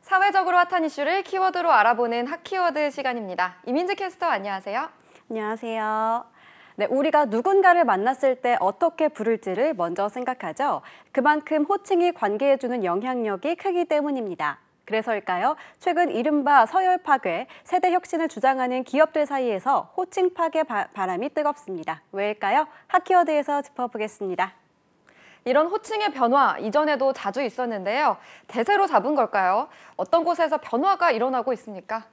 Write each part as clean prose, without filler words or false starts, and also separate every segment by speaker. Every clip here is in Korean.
Speaker 1: 사회적으로 핫한 이슈를 키워드로 알아보는 핫키워드 시간입니다. 이민재 캐스터 안녕하세요.
Speaker 2: 안녕하세요. 네, 우리가 누군가를 만났을 때 어떻게 부를지를 먼저 생각하죠. 그만큼 호칭이 관계해주는 영향력이 크기 때문입니다. 그래서일까요? 최근 이른바 서열 파괴, 세대 혁신을 주장하는 기업들 사이에서 호칭 파괴 바람이 뜨겁습니다. 왜일까요? 핫키워드에서 짚어보겠습니다.
Speaker 1: 이런 호칭의 변화, 이전에도 자주 있었는데요. 대세로 잡은 걸까요? 어떤 곳에서 변화가 일어나고 있습니까?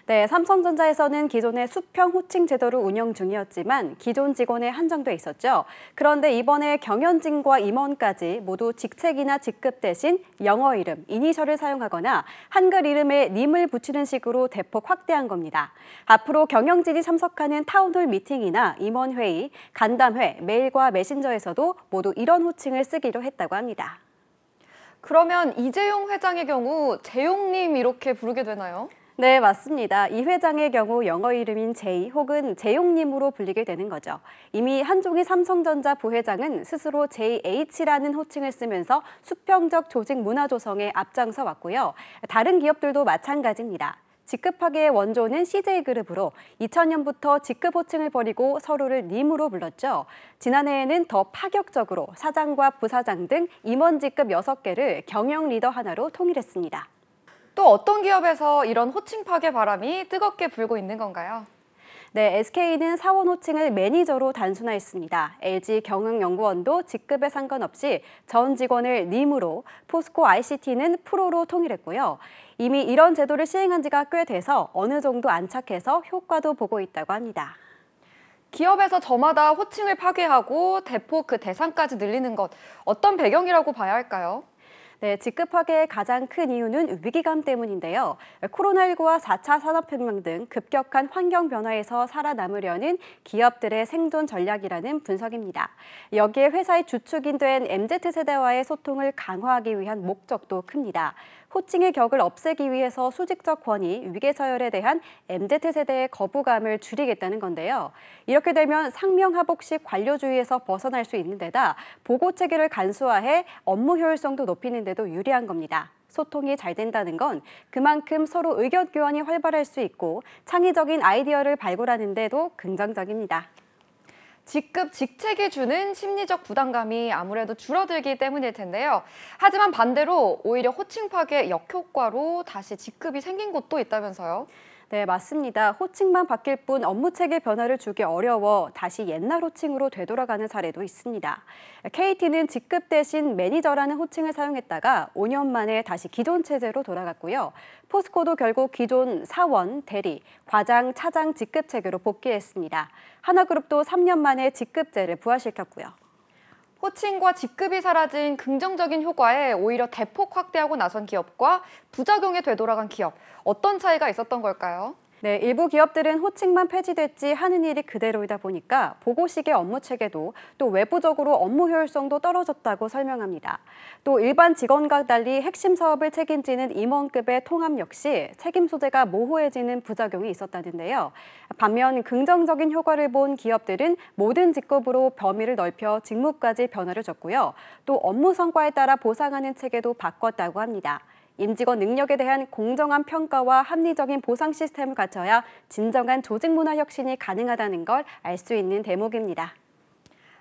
Speaker 2: 네, 삼성전자에서는 기존의 수평 호칭 제도를 운영 중이었지만 기존 직원에 한정돼 있었죠. 그런데 이번에 경연진과 임원까지 모두 직책이나 직급 대신 영어 이름, 이니셜을 사용하거나 한글 이름에 님을 붙이는 식으로 대폭 확대한 겁니다. 앞으로 경영진이 참석하는 타운홀 미팅이나 임원회의, 간담회, 메일과 메신저에서도 모두 이런 호칭을 쓰기로 했다고 합니다.
Speaker 1: 그러면 이재용 회장의 경우 재용님 이렇게 부르게 되나요?
Speaker 2: 네, 맞습니다. 이 회장의 경우 영어 이름인 제이 혹은 재용님으로 불리게 되는 거죠. 이미 한종희 삼성전자 부회장은 스스로 JH라는 호칭을 쓰면서 수평적 조직 문화 조성에 앞장서 왔고요. 다른 기업들도 마찬가지입니다. 직급 파괴의 원조는 CJ그룹으로 2000년부터 직급 호칭을 버리고 서로를 님으로 불렀죠. 지난해에는 더 파격적으로 사장과 부사장 등 임원 직급 6개를 경영 리더 하나로 통일했습니다.
Speaker 1: 또 어떤 기업에서 이런 호칭 파괴 바람이 뜨겁게 불고 있는 건가요?
Speaker 2: 네, SK는 사원 호칭을 매니저로 단순화했습니다. LG 경영연구원도 직급에 상관없이 전 직원을 님으로, 포스코 ICT는 프로로 통일했고요. 이미 이런 제도를 시행한 지가 꽤 돼서 어느 정도 안착해서 효과도 보고 있다고 합니다.
Speaker 1: 기업에서 저마다 호칭을 파괴하고 대폭 그 대상까지 늘리는 것, 어떤 배경이라고 봐야 할까요?
Speaker 2: 네, 직급 파괴의 가장 큰 이유는 위기감 때문인데요. 코로나19와 4차 산업혁명 등 급격한 환경 변화에서 살아남으려는 기업들의 생존 전략이라는 분석입니다. 여기에 회사의 주축인 된 MZ세대와의 소통을 강화하기 위한 목적도 큽니다. 호칭의 격을 없애기 위해서 수직적 권위, 위계서열에 대한 MZ세대의 거부감을 줄이겠다는 건데요. 이렇게 되면 상명하복식 관료주의에서 벗어날 수 있는 데다 보고체계를 간소화해 업무 효율성도 높이는 데도 유리한 겁니다. 소통이 잘 된다는 건 그만큼 서로 의견 교환이 활발할 수 있고 창의적인 아이디어를 발굴하는 데도 긍정적입니다.
Speaker 1: 직급, 직책이 주는 심리적 부담감이 아무래도 줄어들기 때문일 텐데요. 하지만 반대로 오히려 호칭 파괴 역효과로 다시 직급이 생긴 곳도 있다면서요?
Speaker 2: 네, 맞습니다. 호칭만 바뀔 뿐 업무 체계 변화를 주기 어려워 다시 옛날 호칭으로 되돌아가는 사례도 있습니다. KT는 직급 대신 매니저라는 호칭을 사용했다가 5년 만에 다시 기존 체제로 돌아갔고요. 포스코도 결국 기존 사원, 대리, 과장, 차장 직급 체계로 복귀했습니다. 하나그룹도 3년 만에 직급제를 부활시켰고요.
Speaker 1: 호칭과 직급이 사라진 긍정적인 효과에 오히려 대폭 확대하고 나선 기업과 부작용에 되돌아간 기업, 어떤 차이가 있었던 걸까요?
Speaker 2: 네, 일부 기업들은 호칭만 폐지됐지 하는 일이 그대로이다 보니까 보고식의 업무 체계도 또 외부적으로 업무 효율성도 떨어졌다고 설명합니다. 또 일반 직원과 달리 핵심 사업을 책임지는 임원급의 통합 역시 책임 소재가 모호해지는 부작용이 있었다는데요. 반면 긍정적인 효과를 본 기업들은 모든 직급으로 범위를 넓혀 직무까지 변화를 줬고요. 또 업무 성과에 따라 보상하는 체계도 바꿨다고 합니다. 임직원 능력에 대한 공정한 평가와 합리적인 보상 시스템을 갖춰야 진정한 조직 문화 혁신이 가능하다는 걸 알 수 있는 대목입니다.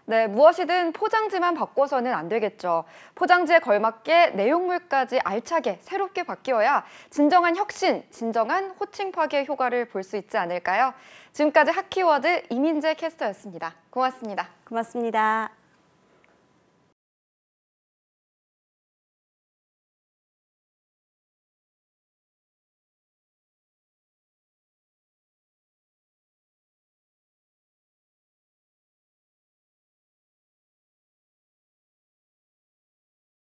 Speaker 1: 네, 무엇이든 포장지만 바꿔서는 안 되겠죠. 포장지에 걸맞게 내용물까지 알차게 새롭게 바뀌어야 진정한 혁신, 진정한 호칭 파괴 효과를 볼 수 있지 않을까요? 지금까지 핫키워드 이민재 캐스터였습니다. 고맙습니다.
Speaker 2: 고맙습니다.